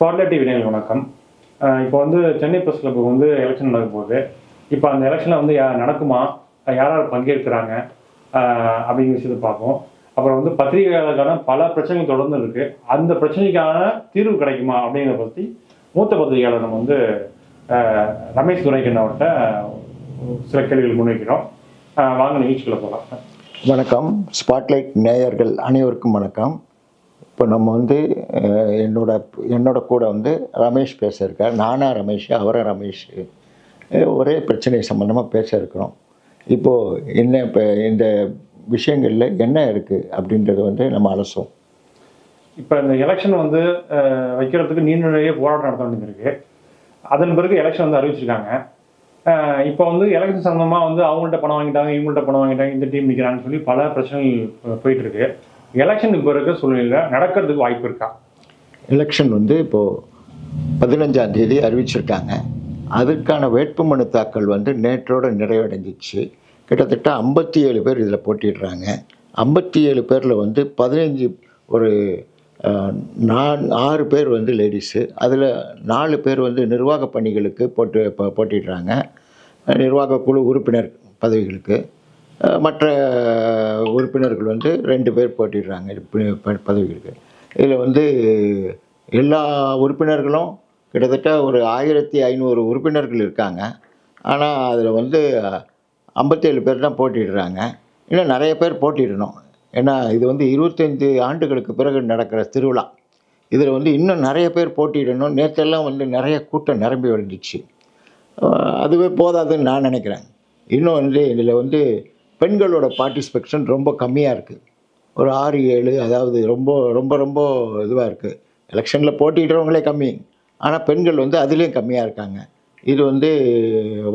Spotlight TV நேயர்களுக்கு வணக்கம். இப்போ வந்து சென்னை பிரஸ் கிளப்புக்கு வந்து எலெக்ஷன் நடக்க போகுது. இப்போ அந்த எலெக்ஷனில் வந்து நடக்குமா? யார் யார் பங்கேற்கிறாங்க? அப்படிங்கிற விஷயத்தை பார்ப்போம். அப்புறம் வந்து பத்திரிகையாளருக்கான பல பிரச்சனைகள் தொடர்ந்து இருக்கு. அந்த பிரச்சனைக்கான தீர்வு கிடைக்குமா அப்படிங்கிறத பற்றி மூத்த பத்திரிகையாளர் நம்ம வந்து ரமேஷ் துரைக்கண்ண அவர்கிட்ட சில கேள்விகள் முன்வைக்கிறோம். வாங்க நிகழ்ச்சிக்குள்ள போகலாம். வணக்கம். ஸ்பாட்லைட் நேயர்கள் அனைவருக்கும் வணக்கம். இப்போ நம்ம வந்து என்னோட கூட வந்து ரமேஷ் பேச இருக்கார். நானா ரமேஷ், அவரை ரமேஷ். ஒரே பிரச்சனை சம்மந்தமாக பேச இருக்கிறோம். இப்போது என்ன இப்போ இந்த விஷயங்களில் என்ன இருக்குது அப்படின்றது வந்து நம்ம அலசுவோம். இப்போ இந்த எலெக்ஷன் வந்து வைக்கிறதுக்கு நீண்ட நிறைய போராட்டம் நடத்த வேண்டியது இருக்குது. அதன் பிறகு எலெக்ஷன் வந்து அறிவிச்சிருக்காங்க. இப்போ வந்து எலெக்ஷன் சம்மந்தமாக வந்து அவங்கள்ட்ட பணம் வாங்கிட்டாங்க, இவங்கள்ட்ட பணம் வாங்கிட்டாங்க, இந்த டீம் நிற்கிறாங்கன்னு சொல்லி பல பிரச்சனைகள் போயிட்டுருக்கு. எலெக்ஷனுக்கு பிறகு சூழ்நிலையில் நடக்கிறதுக்கு வாய்ப்பு இருக்கா? எலெக்ஷன் வந்து இப்போது 15ஆம் தேதி அறிவிச்சிருக்காங்க. அதற்கான வேட்புமனு தாக்கல் வந்து நேற்றோடு நிறைவடைஞ்சிச்சு. கிட்டத்தட்ட 57 பேர் இதில் போட்டிடுறாங்க. 57 பேரில் வந்து 15 ஒரு 6 பேர் வந்து லேடிஸு, அதில் 4 பேர் வந்து நிர்வாக பணிகளுக்கு போட்டிடுறாங்க, நிர்வாக குழு உறுப்பினர் பதவிகளுக்கு. மற்ற உறுப்பினர்கள் வந்து 2 பேர் போட்டிடுறாங்க பதவிகளுக்கு. இதில் வந்து எல்லா உறுப்பினர்களும் கிட்டத்தட்ட ஒரு 1500 உறுப்பினர்கள் இருக்காங்க. ஆனால் அதில் வந்து 57 பேர் தான் போட்டிடுறாங்க. இன்னும் நிறைய பேர் போட்டிடணும். ஏன்னா இது வந்து 25 ஆண்டுகளுக்கு பிறகு நடக்கிற திருவிழா. இதில் வந்து இன்னும் நிறைய பேர் போட்டிடணும். நேற்றெல்லாம் வந்து நிறைய கூட்டம் நிரம்பி வழிஞ்சிச்சு. அதுவே போதாதுன்னு நான் நினைக்கிறேன். இன்னும் வந்து இதில் வந்து பெண்களோட பார்ட்டிசிபேஷன் ரொம்ப கம்மியாக இருக்குது. ஒரு 6-7, அதாவது ரொம்ப ரொம்ப ரொம்ப இதுவாக இருக்குது. எலெக்ஷனில் போட்டிடுறவங்களே கம்மி, ஆனால் பெண்கள் வந்து அதுலேயும் கம்மியாக இருக்காங்க. இது வந்து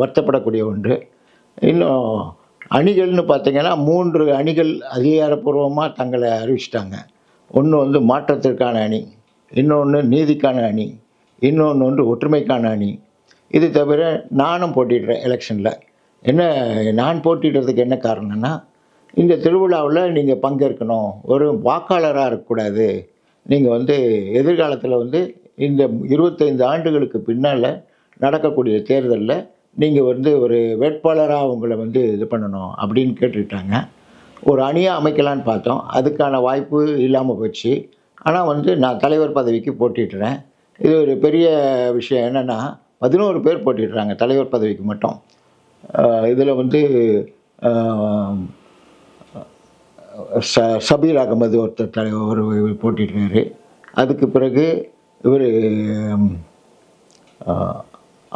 வருத்தப்படக்கூடிய ஒன்று. இன்னும் அணிகள்னு பார்த்திங்கன்னா 3 அணிகள் அதிகாரப்பூர்வமாக தங்களை அறிவிச்சிட்டாங்க. ஒன்று வந்து மாற்றத்திற்கான அணி, இன்னொன்று நீதிக்கான அணி, இன்னொன்று வந்து ஒற்றுமைக்கான அணி. இது தவிர நானும் போட்டிடுறேன் எலெக்ஷனில். என்ன, நான் போட்டிடுறதுக்கு என்ன காரணம்னா, இந்த திருவிழாவில் நீங்கள் பங்கேற்கணும், ஒரு வாக்காளராக இருக்கக்கூடாது. நீங்கள் வந்து எதிர்காலத்தில் வந்து இந்த 25 ஆண்டுகளுக்கு பின்னால் நடக்கக்கூடிய தேர்தலில் நீங்கள் வந்து ஒரு வேட்பாளராக உங்களை வந்து இது பண்ணணும் அப்படின்னு கேட்டுக்கிட்டாங்க. ஒரு அணியாக அமைக்கலான்னு பார்த்தோம். அதுக்கான வாய்ப்பு இல்லாமல் போச்சு. ஆனால் வந்து நான் தலைவர் பதவிக்கு போட்டிடுறேன். இது ஒரு பெரிய விஷயம். என்னென்னா 11 பேர் போட்டிடுறாங்க தலைவர் பதவிக்கு மட்டும். இதில் வந்து சபீர் அகமது ஒருத்தர் ஒரு போட்டிடுறாரு. அதுக்கு பிறகு இவர்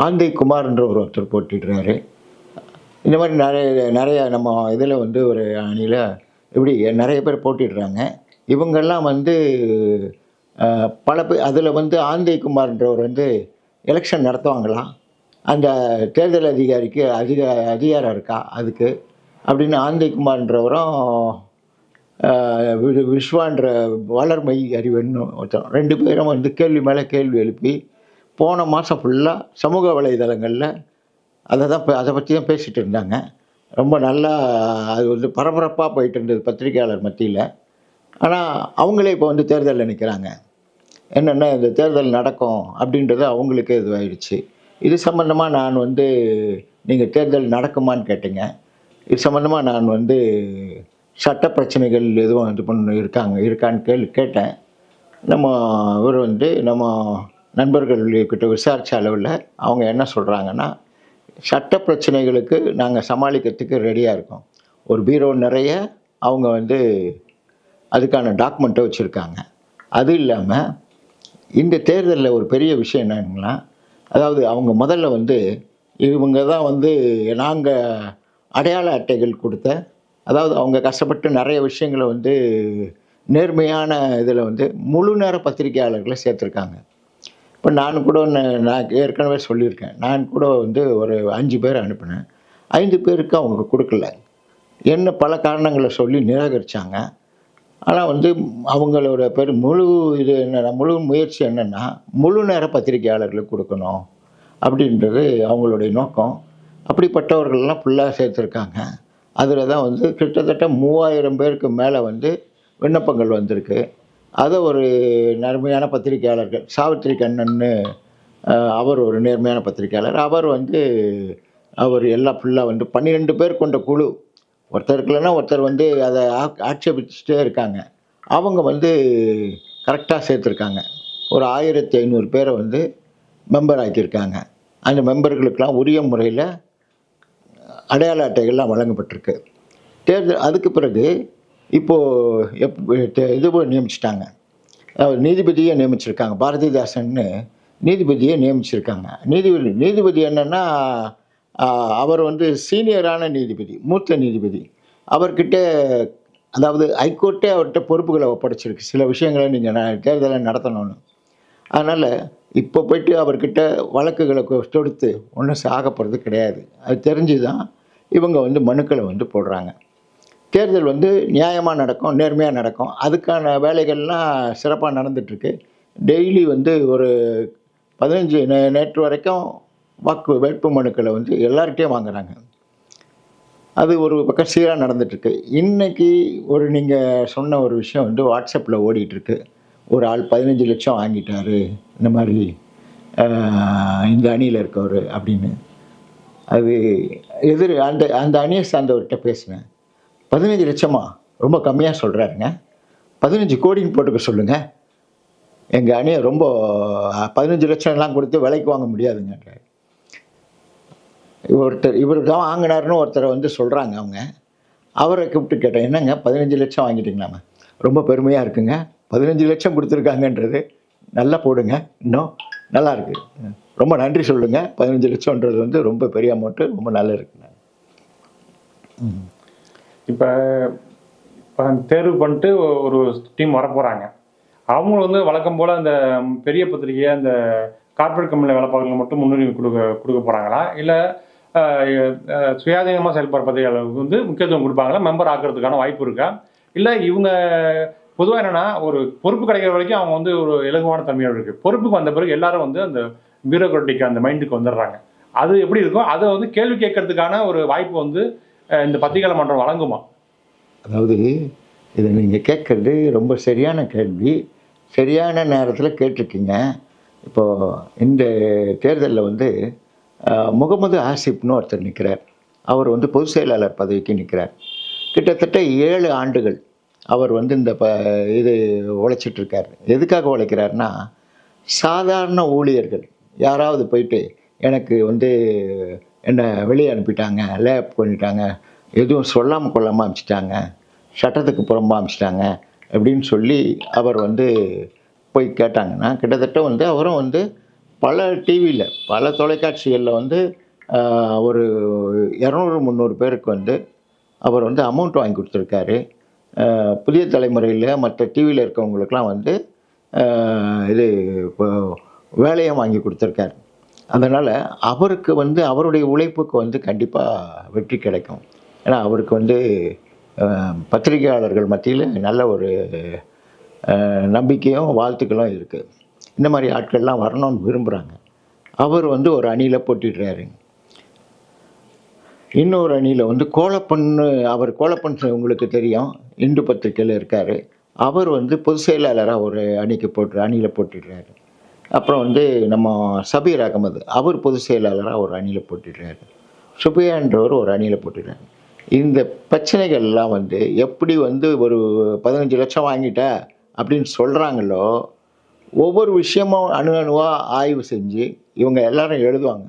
ஆந்தை குமார்ன்ற ஒருத்தர் போட்டிடுறாரு. இந்த மாதிரி நிறைய நம்ம இதில் வந்து ஒரு அணியில் இப்படி நிறைய பேர் போட்டிடுறாங்க. இவங்கெல்லாம் வந்து பல பேர். அதில் வந்து ஆந்தை குமார்ன்றவர் வந்து எலெக்ஷன் நடத்துவாங்களாம், அந்த தேர்தல் அதிகாரிக்கு அதிகாரம் இருக்கா அதுக்கு அப்படின்னு ஆந்தை குமார்ன்றவரும் விஸ்வான்ற வளர்மை அறிவன்னு ஒருத்தர், 2 பேரும் வந்து கேள்வி மேலே கேள்வி எழுப்பி போன மாதம் ஃபுல்லாக சமூக வலைதளங்களில் அதை பற்றி தான் பேசிகிட்டு இருந்தாங்க. ரொம்ப நல்லா அது வந்து பரபரப்பாக போயிட்டு இருந்தது பத்திரிகையாளர் மத்தியில். ஆனால் அவங்களே இப்போ வந்து தேர்தலில் நிற்கிறாங்க. என்னென்ன இந்த தேர்தல் நடக்கும் அப்படின்றது அவங்களுக்கே இதுவாகிடுச்சு. இது சம்மந்தமாக நான் வந்து நீங்கள் தேர்தல் நடக்குமான்னு கேட்டீங்க. இது சம்மந்தமாக நான் வந்து சட்ட பிரச்சனைகள் எதுவும் இது இருக்கான்னு கேட்டேன். நம்ம இவர் வந்து நம்ம நண்பர்கள்கிட்ட விசாரித்த அளவில் அவங்க என்ன சொல்கிறாங்கன்னா, சட்ட பிரச்சனைகளுக்கு நாங்கள் சமாளிக்கிறதுக்கு ரெடியாக இருக்கோம். ஒரு பீரோ நிறைய அவங்க வந்து அதுக்கான டாக்குமெண்ட்டை வச்சுருக்காங்க. அது இல்லாமல் இந்த தேர்தலில் ஒரு பெரிய விஷயம் என்னன்னா, அதாவது அவங்க முதல்ல வந்து இவங்க தான் வந்து நாங்கள் அடையாள அட்டைகள் கொடுத்த, அதாவது அவங்க கஷ்டப்பட்டு நிறைய விஷயங்களை வந்து நேர்மையான இதில் வந்து முழு நேர பத்திரிகையாளர்களை சேர்த்துருக்காங்க. இப்போ நான் கூட நான் ஏற்கனவே சொல்லியிருக்கேன், நான் கூட வந்து ஒரு 5 பேர் அனுப்பினேன். 5 பேருக்கு அவங்க கொடுக்கல. என்ன பல காரணங்களை சொல்லி நிராகரித்தாங்க. ஆனால் வந்து அவங்களோட முழு முயற்சி என்னென்னா, முழு நேர பத்திரிகையாளர்களுக்கு கொடுக்கணும் அப்படின்றது அவங்களுடைய நோக்கம். அப்படிப்பட்டவர்கள்லாம் ஃபுல்லாக சேர்த்துருக்காங்க. அதில் தான் வந்து கிட்டத்தட்ட 3000 பேருக்கு மேலே வந்து விண்ணப்பங்கள் வந்திருக்கு. அதை ஒரு நேர்மையான பத்திரிகையாளர்கள் சாவித்திரி கண்ணன்னு அவர் ஒரு நேர்மையான பத்திரிகையாளர். அவர் எல்லாம் ஃபுல்லாக 12 பேர் கொண்ட குழு. ஒருத்தர் இருக்கலன்னா ஒருத்தர் அதை ஆட்சேபிச்சுட்டே இருக்காங்க. அவங்க கரெக்டாக சேர்த்துருக்காங்க. ஒரு 1500 பேரை மெம்பர் ஆக்கியிருக்காங்க. அந்த மெம்பர்களுக்கெல்லாம் உரிய முறையில் அடையாள அட்டைகள்லாம் வழங்கப்பட்டிருக்கு. அதுக்கு பிறகு இப்போது நியமிச்சிட்டாங்க. நீதிபதியை நியமிச்சிருக்காங்க. பாரதிதாசன்னு நீதிபதியை நியமிச்சிருக்காங்க. நீதிபதி என்னென்னா அவர் சீனியரான நீதிபதி, மூத்த நீதிபதி. அவர்கிட்ட அதாவது ஹைகோர்ட்டே அவர்கிட்ட பொறுப்புகளை ஒப்படைச்சிருக்கு, சில விஷயங்களை நீங்கள் தேர்தலை நடத்தணும்னு. அதனால் இப்போ போய்ட்டு அவர்கிட்ட வழக்குகளை தொடுத்து ஒன்றும் ஆக போகிறது கிடையாது. அது தெரிஞ்சு தான் இவங்க மனுக்களை போடுறாங்க. தேர்தல் நியாயமாக நடக்கும், நேர்மையாக நடக்கும். அதுக்கான வேலைகள்லாம் சிறப்பாக நடந்துகிட்ருக்கு. டெய்லி ஒரு 15 நேற்று வரைக்கும் வேட்பு மனுக்களை எல்லார்கிட்டையும் வாங்குகிறாங்க. அது ஒரு பக்கம் சீராக நடந்துகிட்ருக்கு. இன்றைக்கி நீங்கள் சொன்ன ஒரு விஷயம் வாட்ஸ்அப்பில் ஓடிட்டுருக்கு. ஒரு ஆள் 15 லட்சம் வாங்கிட்டாரு, இந்த மாதிரி இந்த அணியில் இருக்கவர் அப்படின்னு. அது அந்த அணியை சார்ந்தவர்கிட்ட பேசினேன். 15 லட்சமா? ரொம்ப கம்மியாக சொல்கிறாருங்க. 15 கோடின்னு போட்டுக்க சொல்லுங்கள். எங்கள் அணியை ரொம்ப 15 லட்சம்லாம் கொடுத்து விலைக்கு வாங்க முடியாதுங்க. இவர் தான் வாங்கினாருன்னு ஒருத்தரை சொல்கிறாங்க. அவரை கூப்பிட்டு கேட்டேன், என்னங்க 15 லட்சம் வாங்கிட்டீங்களாமா? ரொம்ப பெருமையாக இருக்குங்க. 15 லட்சம் கொடுத்துருக்காங்கன்றது நல்லா போடுங்க, இன்னும் நல்லா இருக்கு, ரொம்ப நன்றி சொல்லுங்கள். 15 லட்சம்ன்றது ரொம்ப பெரிய அமௌண்ட்டு, ரொம்ப நல்லா இருக்குங்க. இப்போ தேர்வு பண்ணிட்டு ஒரு டீம் வர போகிறாங்க. அவங்க வழக்கம் போல் அந்த பெரிய பத்திரிகையை அந்த கார்ப்பரேட் கம்பெனியில் வேலை பார்க்கறவங்க மட்டும் முன்னுரிமை கொடுக்க போகிறாங்களா, இல்லை சுயாதீனமாக செயல்படுற பத்திரிகையாளர்களுக்கு முக்கியத்துவம் கொடுப்பாங்களா? மெம்பர் ஆக்கிறதுக்கான வாய்ப்பு இருக்கா? இல்லை இவங்க பொதுவாக என்னென்னா ஒரு பொறுப்பு கிடைக்கிற வரைக்கும் அவங்க ஒரு இலகுவான தன்மையோடு இருக்குது. பொறுப்புக்கு வந்த பிறகு எல்லாரும் அந்த பியூரோக்ராட்டிக் அந்த மைண்டுக்கு வந்துடுறாங்க. அது எப்படி இருக்கும்? அதை கேள்வி கேட்கறதுக்கான ஒரு வாய்ப்பு இந்த பத்திரிகையாளர் மன்றம் வழங்குமா? அதாவது இதை நீங்கள் கேட்குறது ரொம்ப சரியான கேள்வி. சரியான நேரத்தில் கேட்டிருக்கீங்க. இப்போது இந்த தேர்தலில் முகமது ஆசிப்னு ஒருத்தர் நிற்கிறார். அவர் பொதுச் செயலாளர் பதவிக்கு நிற்கிறார். கிட்டத்தட்ட 7 ஆண்டுகள் அவர் இந்த இது உழைச்சிட்ருக்கார். எதுக்காக உழைக்கிறாருன்னா, சாதாரண ஊழியர்கள் யாராவது போயிட்டு எனக்கு என்னை வெளியே அனுப்பிட்டாங்க, லேப் பண்ணிட்டாங்க, எதுவும் சொல்லாமல் கொள்ளாமல் அனுப்பிச்சிட்டாங்க, சட்டத்துக்கு புறம்பாக அனுப்பிச்சிட்டாங்க அப்படின்னு சொல்லி அவர் போய் கேட்டாங்கன்னா, கிட்டத்தட்ட அவரும் பல டிவியில் பல தொலைக்காட்சிகளில் ஒரு 200-300 பேருக்கு அவர் அமௌண்ட் வாங்கி கொடுத்துருக்காரு. புதிய தலைமுறையில் மற்ற டிவியில் இருக்கவங்களுக்கெல்லாம் இது வேலையும் வாங்கி கொடுத்துருக்காரு. அதனால் அவருக்கு அவருடைய உழைப்புக்கு கண்டிப்பாக வெற்றி கிடைக்கும். ஏன்னா அவருக்கு பத்திரிகையாளர்கள் மத்தியில் நல்ல ஒரு நம்பிக்கையும் வாழ்த்துக்களும் இருக்குது. இந்த மாதிரி ஆட்கள்லாம் வரணும்னு விரும்புகிறாங்க. அவர் ஒரு அணியில் போட்டிடுறாரு. இன்னொரு அணியில் கோலப்பண்ணு, அவர் கோலப்பண்ணு உங்களுக்கு தெரியும், இந்து பத்திரிகையில் இருக்கார். அவர் பொதுச் செயலாளராக ஒரு அணியில் போட்டிடுறாரு. அப்புறம் நம்ம சபீர் அகமது, அவர் பொதுச் செயலாளராக ஒரு அணியில் போட்டிடுறாரு. சுபையான்றவர் ஒரு அணியில் போட்டிடுறாரு. இந்த பிரச்சனைகள்லாம் எப்படி ஒரு 15 லட்சம் வாங்கிட்ட அப்படின்னு சொல்கிறாங்களோ, ஒவ்வொரு விஷயமும் அணுவாக ஆய்வு செஞ்சு இவங்க எல்லாரும் எழுதுவாங்க.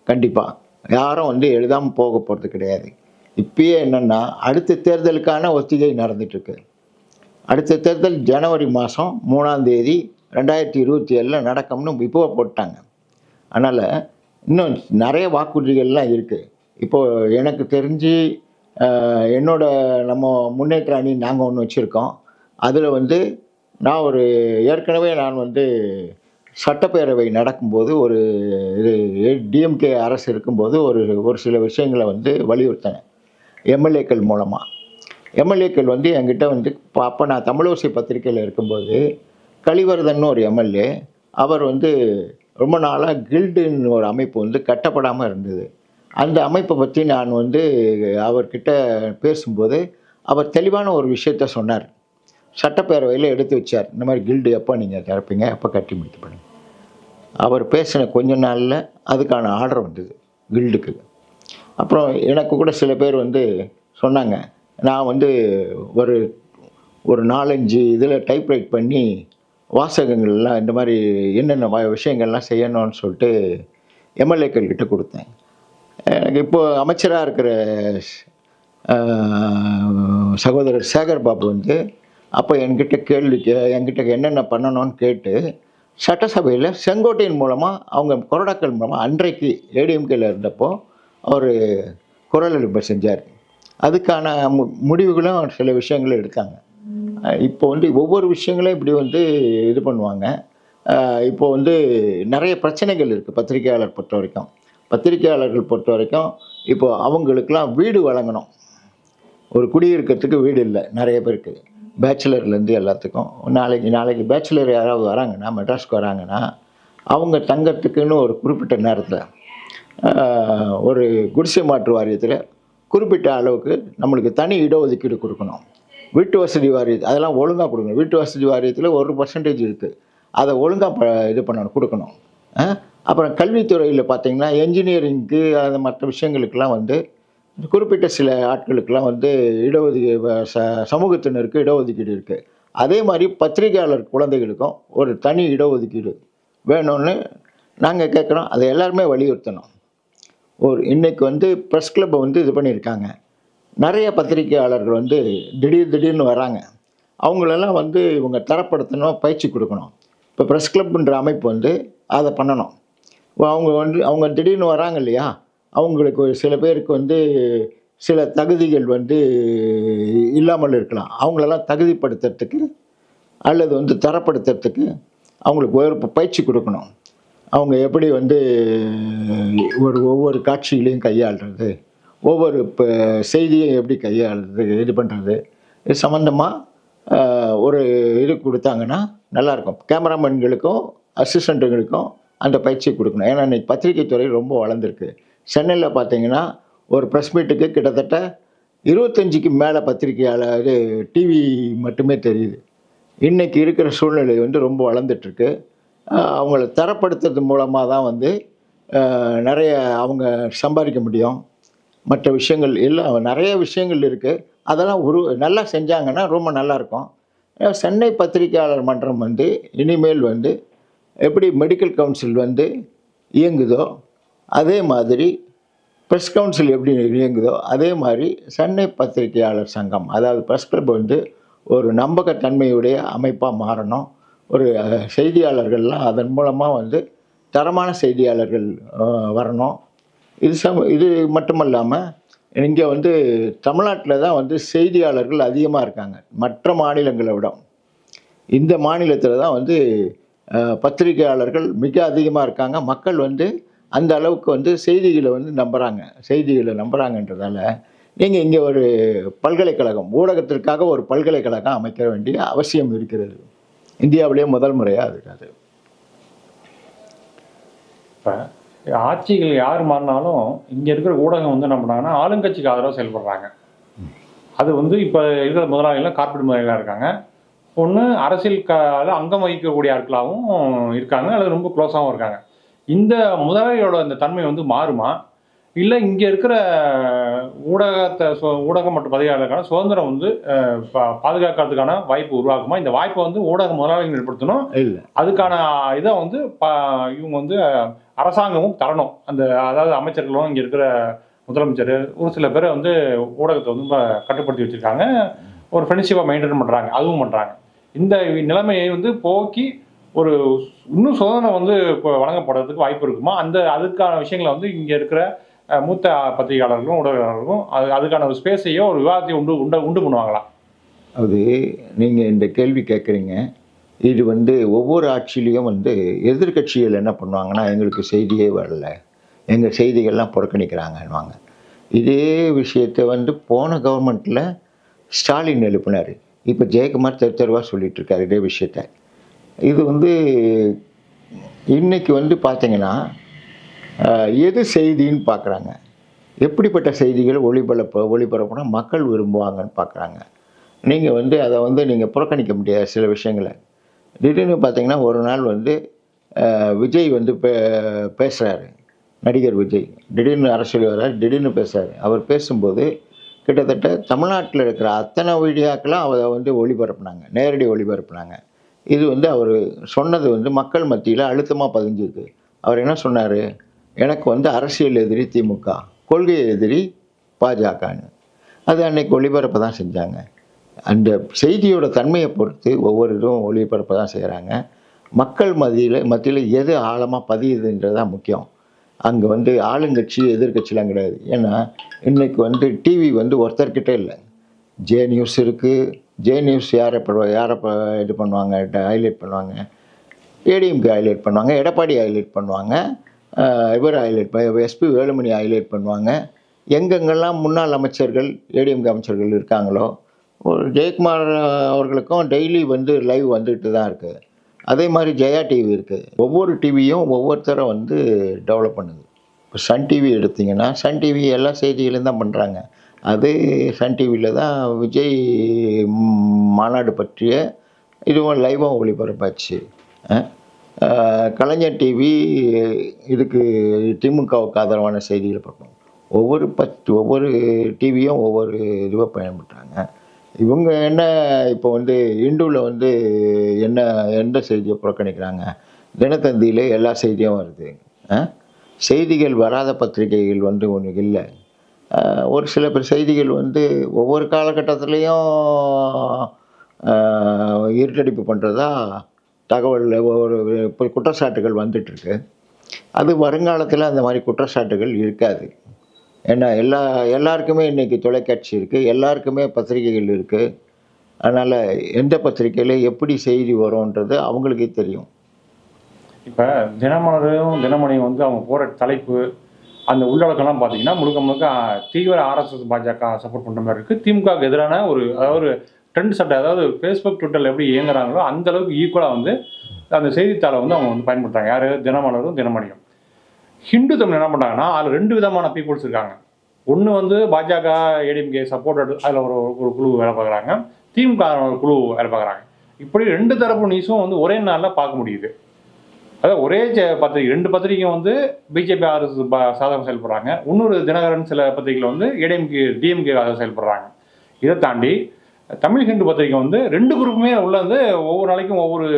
கண்டிப்பாக யாரும் எழுதாமல் போக போகிறது கிடையாது. இப்பயே என்னென்னா, அடுத்த தேர்தலுக்கான ஒத்திகை நடந்துகிட்ருக்கு. அடுத்த தேர்தல் ஜனவரி மாதம் 3ஆம் தேதி 2027 நடக்கும்னு இப்போ போட்டாங்க. அதனால் இன்னும் நிறைய வாக்குறுதிகள்லாம் இருக்குது. இப்போது எனக்கு தெரிஞ்சு நம்ம முன்னேற்ற அணி நாங்கள் ஒன்று வச்சுருக்கோம். அதில் நான் ஏற்கனவே சட்டப்பேரவை நடக்கும்போது இது டிஎம்கே அரசு இருக்கும்போது ஒரு சில விஷயங்களை வலியுறுத்தினேன் எம்எல்ஏக்கள் மூலமாக. எம்எல்ஏக்கள் என்கிட்ட அப்போ நான் தமிழோசை பத்திரிகையில் இருக்கும்போது கலிவர்தன்னு ஒரு எம்எல்ஏ, அவர் ரொம்ப நாளாக கில்டுன்னு ஒரு அமைப்பு கட்டப்படாமல் இருந்தது. அந்த அமைப்பை பற்றி நான் அவர்கிட்ட பேசும்போது அவர் தெளிவான ஒரு விஷயத்த சொன்னார். சட்டப்பேரவையில் எடுத்து வச்சார். இந்த மாதிரி கில்டு எப்போ நீங்கள் திறப்பீங்க, எப்போ கட்டி முடிக்க பண்ணுங்க. அவர் பேசின கொஞ்ச நாளில் அதுக்கான ஆர்டர் வந்தது கில்டுக்கு. அப்புறம் எனக்கு கூட சில பேர் வந்து சொன்னாங்க, நான் வந்து ஒரு ஒரு 4-5 இதில் டைப்ரைட் பண்ணி வாசகங்கள்லாம் இந்த மாதிரி என்னென்ன விஷயங்கள்லாம் செய்யணும்னு சொல்லிட்டு எம்எல்ஏக்கள் கிட்ட கொடுத்தேன். எனக்கு இப்போது அமைச்சராக இருக்கிற சகோதரர் சேகர் பாபு வந்து அப்போ என்கிட்ட என்னென்ன பண்ணணும்னு கேட்டு சட்டசபையில் செங்கோட்டையின் மூலமாக அவங்க கொறடாக்கள் மூலமாக அன்றைக்கு ஏடிஎம்கேல இருந்தப்போ அவர் குரல் எழுப்ப செஞ்சார். அதுக்கான முடிவுகளும் சில விஷயங்கள் எடுத்தாங்க. இப்போ வந்து ஒவ்வொரு விஷயங்களும் இப்படி வந்து இது பண்ணுவாங்க. இப்போ வந்து நிறைய பிரச்சனைகள் இருக்குது பத்திரிகையாளர்கள் பொறுத்த வரைக்கும் இப்போ அவங்களுக்கெல்லாம் வீடு வழங்கணும். ஒரு குடியிருக்கிறதுக்கு வீடு இல்லை நிறைய பேருக்கு, பேச்சுலர்லேருந்து எல்லாத்துக்கும். நாளைக்கு பேச்சுலர் யாராவது வராங்கன்னா, மெட்ராஸ்க்கு வராங்கன்னா, அவங்க தங்கறதுக்குன்னு ஒரு குறிப்பிட்ட நேரத்தில் ஒரு குடிசை மாற்று வாரியத்தில் குறிப்பிட்ட அளவுக்கு நம்மளுக்கு தனி இடஒதுக்கீடு கொடுக்கணும். வீட்டு வசதி வாரியம் அதெல்லாம் ஒழுங்காக கொடுக்கணும். வீட்டு வசதி வாரியத்தில் 1% இருக்குது, அதை ஒழுங்காக இது பண்ணணும், கொடுக்கணும். அப்புறம் கல்வித்துறையில் பார்த்திங்கன்னா என்ஜினியரிங்க்கு அது மற்ற விஷயங்களுக்கெல்லாம் வந்து குறிப்பிட்ட சில ஆட்களுக்கெல்லாம் வந்து சமூகத்தினருக்கு இடஒதுக்கீடு இருக்குது. அதே மாதிரி பத்திரிகையாளர் குழந்தைகளுக்கும் ஒரு தனி இடஒதுக்கீடு வேணும்னு நாங்கள் கேட்குறோம். அதை எல்லாருமே வலியுறுத்தணும். இன்றைக்கி வந்து ப்ரெஸ் கிளப்பை வந்து இது பண்ணியிருக்காங்க. நிறைய பத்திரிகையாளர்கள் வந்து திடீர்னு வராங்க. அவங்களெல்லாம் வந்து இவங்க தரப்படுத்தணும், பயிற்சி கொடுக்கணும். இப்போ ப்ரெஸ் கிளப்புன்ற அமைப்பு வந்து அதை பண்ணணும். அவங்க திடீர்னு வராங்க இல்லையா, அவங்களுக்கு சில பேருக்கு வந்து சில தகுதிகள் வந்து இல்லாமல் இருக்கலாம். அவங்களெல்லாம் தகுதிப்படுத்துறதுக்கு அல்லது வந்து தரப்படுத்துறதுக்கு அவங்களுக்கு ஒரு பயிற்சி கொடுக்கணும். அவங்க எப்படி வந்து ஒவ்வொரு காட்சிகளையும் கையாளுறது, ஒவ்வொரு செய்தியை எப்படி கையாளுறது, இது பண்ணுறது, இது சம்மந்தமாக ஒரு இது கொடுத்தாங்கன்னா நல்லாயிருக்கும். கேமராமேன்களுக்கும் அசிஸ்டண்ட்டுகளுக்கும் அந்த பயிற்சியை கொடுக்கணும். ஏன்னா இன்றைக்கி பத்திரிகை துறை ரொம்ப வளர்ந்துருக்கு. சென்னையில் பார்த்தீங்கன்னா ஒரு ப்ரெஸ் மீட்டுக்கு கிட்டத்தட்ட 25க்கு மேலே பத்திரிகையாளர் டிவி மட்டுமே தெரியுது. இன்றைக்கி இருக்கிற சூழ்நிலை வந்து ரொம்ப வளர்ந்துட்டுருக்கு. அவங்கள தரப்படுத்துறது மூலமாக தான் வந்து நிறைய அவங்க சம்பாதிக்க முடியும். மற்ற விஷயங்கள் எல்லாம் நிறைய விஷயங்கள் இருக்குது. அதெல்லாம் நல்லா செஞ்சாங்கன்னா ரொம்ப நல்லாயிருக்கும். சென்னை பத்திரிகையாளர் மன்றம் வந்து இனிமேல் வந்து எப்படி மெடிக்கல் கவுன்சில் வந்து இயங்குதோ அதே மாதிரி ப்ரெஸ் கவுன்சில் எப்படி இயங்குதோ அதே மாதிரி சென்னை பத்திரிகையாளர் சங்கம், அதாவது ப்ரெஸ் கிளப் வந்து ஒரு நம்பகத்தன்மையுடைய அமைப்பாக மாறணும். ஒரு செய்தியாளர்கள்லாம் அதன் மூலமாக வந்து தரமான செய்தியாளர்கள் வரணும். இது மட்டுமல்லாமல் இங்கே வந்து தமிழ்நாட்டில் தான் வந்து செய்தியாளர்கள் அதிகமாக இருக்காங்க மற்ற மாநிலங்களை விட. இந்த மாநிலத்தில் தான் வந்து பத்திரிகையாளர்கள் மிக அதிகமாக இருக்காங்க. மக்கள் வந்து அந்த அளவுக்கு வந்து செய்திகளை நம்புகிறாங்கன்றதால நீங்கள் இங்கே ஒரு பல்கலைக்கழகம், ஊடகத்திற்காக ஒரு பல்கலைக்கழகம் அமைக்க வேண்டிய அவசியம் இருக்கிறது. இந்தியாவிலேயே முதல் முறையாக இருக்காது. இப்போ ஆட்சிகள் யார் மாறினாலும் இங்கே இருக்கிற ஊடகம் வந்து என்ன பண்ணுறாங்கன்னா ஆளுங்கட்சிக்கு ஆதரவாக செயல்படுறாங்க. அது வந்து இப்போ இருக்கிற முதலாளிகள்லாம் கார்ப்பரேட் முதலாளிகளாக இருக்காங்க. ஒன்று அரசியல் அங்கம் வகிக்கக்கூடிய ஆட்களாகவும் இருக்காங்க, அல்லது ரொம்ப க்ளோஸாகவும் இருக்காங்க. இந்த முதலாளியோட இந்த தன்மை வந்து மாறுமா, இல்லை இங்கே இருக்கிற ஊடகம் மற்றும் பத்திரிகையாளருக்கான சுதந்திரம் வந்து பாதுகாக்கிறதுக்கான வாய்ப்பு உருவாக்குமா? இந்த வாய்ப்பை வந்து ஊடக முதலாளிகள் ஏற்படுத்தணும், இல்லை அதுக்கான இதை வந்து இவங்க வந்து அரசாங்கமும் தரணும். அதாவது அமைச்சர்களும் இங்கே இருக்கிற முதலமைச்சர் ஒரு சில பேரை வந்து ஊடகத்தை வந்து கட்டுப்படுத்தி வச்சுருக்காங்க, ஒரு ஃப்ரெண்ட்ஷிப்பாக மெயின்டைன் பண்ணுறாங்க, அதுவும் பண்ணுறாங்க. இந்த நிலைமையை வந்து போக்கி ஒரு இன்னும் சுதந்திரம் வந்து இப்போ வழங்கப்படுறதுக்கு வாய்ப்பு இருக்குமா? அதுக்கான விஷயங்களை வந்து இங்கே இருக்கிற மூத்த பத்திரிகையாளர்களும் ஊடகங்களும் அதுக்கான ஒரு ஸ்பேஸையோ ஒரு விவாதத்தையும் உண்டு பண்ணுவாங்களா? அது நீங்கள் இந்த கேள்வி கேட்குறீங்க. இது வந்து ஒவ்வொரு ஆட்சியிலையும் வந்து எதிர்கட்சிகள் என்ன பண்ணுவாங்கன்னா, எங்களுக்கு செய்தியே வரல, எங்கள் செய்திகள்லாம் புறக்கணிக்கிறாங்கன்னுவாங்க. இதே விஷயத்தை வந்து போன கவர்மெண்ட்டில் ஸ்டாலின் எழுப்பினார். இப்போ ஜெயக்குமார் தெருவாக சொல்லிகிட்டு இருக்காரு இதே விஷயத்த. இது வந்து இன்றைக்கி வந்து பார்த்திங்கன்னா எது செய்தின்னு பார்க்குறாங்க, எப்படிப்பட்ட செய்திகள் ஒளிபரப்புனா மக்கள் விரும்புவாங்கன்னு பார்க்குறாங்க. நீங்கள் வந்து அதை வந்து நீங்கள் புறக்கணிக்க முடியாது சில விஷயங்களை. திடீர்னு பார்த்தீங்கன்னா ஒரு நாள் வந்து விஜய் வந்து பேசுகிறாரு. நடிகர் விஜய் திடீர்னு அரசியல் வர்றார், திடீர்னு பேசுகிறாரு. அவர் பேசும்போது கிட்டத்தட்ட தமிழ்நாட்டில் இருக்கிற அத்தனை மீடியாக்கெல்லாம் அதை வந்து ஒளிபரப்புனாங்க, நேரடி ஒளிபரப்புனாங்க. இது வந்து அவர் சொன்னது வந்து மக்கள் மத்தியில் அழுத்தமாக பதிஞ்சிருக்கு. அவர் என்ன சொன்னார், எனக்கு வந்து அரசியல் எதிரி திமுக, கொள்கை எதிரி பாஜகன்னு. அது அன்னைக்கு ஒளிபரப்ப தான் செஞ்சாங்க. அந்த செய்தியோட தன்மையை பொறுத்து ஒவ்வொரு இதுவும் ஒளிபரப்ப தான் செய்கிறாங்க. மக்கள் மத்தியில் எது ஆழமாக பதியுதுன்றது தான் முக்கியம். அங்கே வந்து ஆளுங்கட்சி எதிர்கட்சிலாம் கிடையாது. ஏன்னா இன்றைக்கி வந்து டிவி வந்து ஒருத்தர்கிட்ட இல்லை. ஜே நியூஸ் இருக்குது. ஜே நியூஸ் யாரை இது பண்ணுவாங்க, ஹைலைட் பண்ணுவாங்க, ஏடிஎம்கே ஹைலைட் பண்ணுவாங்க, எடப்பாடி ஹைலைட் பண்ணுவாங்க, இவர் எஸ்பி வேலுமணி ஹைலைட் பண்ணுவாங்க. எங்கெங்கெல்லாம் முன்னாள் அமைச்சர்கள் ஏடிஎம்கே அமைச்சர்கள் இருக்காங்களோ, ஒரு ஜெயக்குமார் அவர்களுக்கும் டெய்லி வந்து லைவ் வந்துட்டு தான் இருக்குது. அதே மாதிரி ஜெயா டிவி இருக்குது. ஒவ்வொரு டிவியும் ஒவ்வொருத்தரை வந்து டெவலப் பண்ணுது. இப்போ சன் டிவி எடுத்திங்கன்னா சன் டிவி எல்லா செய்திகளையும் தான் பண்ணுறாங்க. அது சன் டிவியில் தான் விஜய் மாநாடு பற்றிய இதுவும் லைவாக ஒளிபரப்பாச்சு. கலைஞர் டிவி இதுக்கு திமுகவுக்கு ஆதரவான செய்திகளை பார்க்கணும். ஒவ்வொரு டிவியும் ஒவ்வொரு இதுவாக பயன்படுறாங்க. இவங்க என்ன இப்போ வந்து இந்துவில் வந்து எந்த செய்தியை புறக்கணிக்கிறாங்க? தினத்தந்தியில் எல்லா செய்தியும் வருது. செய்திகள் வராத பத்திரிகைகள் வந்து ஒன்று இல்லை. ஒரு சில பேர் செய்திகள் வந்து ஒவ்வொரு காலகட்டத்துலேயும் இருட்டடிப்பு பண்ணுறதா தகவல் ஒரு குற்றச்சாட்டுகள் வந்துட்டுருக்கு. அது வருங்காலத்தில் அந்த மாதிரி குற்றச்சாட்டுகள் இருக்காது. ஏன்னா எல்லாருக்குமே இன்றைக்கி தொலைக்காட்சி இருக்குது, எல்லாருக்குமே பத்திரிகைகள் இருக்குது. அதனால் எந்த பத்திரிகையில் எப்படி செய்தி வரும்ன்றது அவங்களுக்கே தெரியும். இப்போ தினமலரும் தினமணியும் வந்து அவங்க போகிற தலைப்பு அந்த உள்ளடக்கம்லாம் பார்த்தீங்கன்னா முழுக்க தீவிர ஆர்எஸ்எஸ் பாஜக சப்போர்ட் பண்ணுற மாதிரி இருக்குது. திமுகவுக்கு எதிரான அதாவது ட்ரெண்ட் சட்டை, அதாவது ஃபேஸ்புக் ட்விட்டரில் எப்படி இயங்குறாங்களோ அந்தளவுக்கு ஈக்குவலாக வந்து அந்த செய்தித்தாளை வந்து அவங்க வந்து பயன்படுத்துகிறாங்க. யார்? தினமலரும் தினமணியும். ஹிந்து தமிழ் என்ன பண்ணுறாங்கன்னா அதில் 2 விதமான பீப்புள்ஸ் இருக்காங்க. ஒன்று வந்து பாஜக ஏடிஎம்கே சப்போர்ட்டட், அதில் ஒரு குழு வேலை பார்க்குறாங்க, திமுக ஒரு குழு வேலை பார்க்குறாங்க. இப்படி 2 தரப்பு நியூஸும் வந்து ஒரே நாளில் பார்க்க முடியுது. அதாவது ஒரே பத்திரிகை 2 பத்திரிகையும் வந்து பிஜேபி ஆர்எஸ்எஸ் சாதகம் செயல்படுறாங்க. இன்னொரு தினகரன் சில பத்திரிகைகள் வந்து டிஎம்கே செயல்படுறாங்க. இதை தாண்டி தமிழ் ஹிந்து பத்திரிகை வந்து 2 குரூப்புமே உள்ள வந்து ஒவ்வொரு நாளைக்கும் ஒவ்வொரு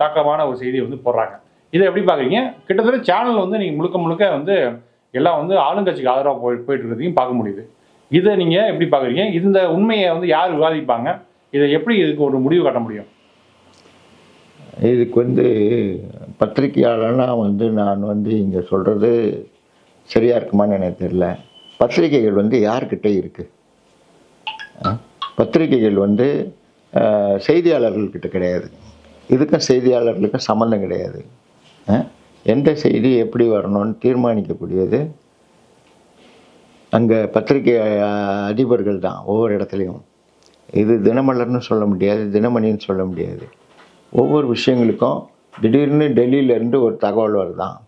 தாக்கமான ஒரு செய்தியை வந்து போடுறாங்க. இதை எப்படி பார்க்குறீங்க? கிட்டத்தட்ட சேனல் வந்து நீங்கள் முழுக்க வந்து எல்லாம் வந்து ஆளுங்கட்சிக்கு ஆதரவாக போயிட்டு இருக்கிறதையும் பார்க்க முடியுது. இதை நீங்கள் எப்படி பார்க்குறீங்க? இந்த உண்மையை வந்து யார் விவாதிப்பாங்க? இதுக்கு ஒரு முடிவு கட்ட முடியும்? இதுக்கு வந்து பத்திரிகையாளனா வந்து நான் வந்து இங்கே சொல்கிறது சரியாக இருக்குமான்னு எனக்கு தெரியல. பத்திரிகைகள் வந்து யார்கிட்ட இருக்குது? பத்திரிகைகள் வந்து செய்தியாளர்கள்கிட்ட கிடையாது. இதுக்கும் செய்தியாளர்களுக்கும் சம்மந்தம் கிடையாது. எந்த செய்தி எப்படி வரணும்னு தீர்மானிக்கக்கூடியது அங்கே பத்திரிகை அதிபர்கள் தான் ஒவ்வொரு இடத்துலையும். இது தினமலர்னு சொல்ல முடியாது, தினமணின்னு சொல்ல முடியாது. ஒவ்வொரு விஷயங்களுக்கும் திடீர்னு டெல்லியிலேருந்து ஒரு தகவல் வருதான்,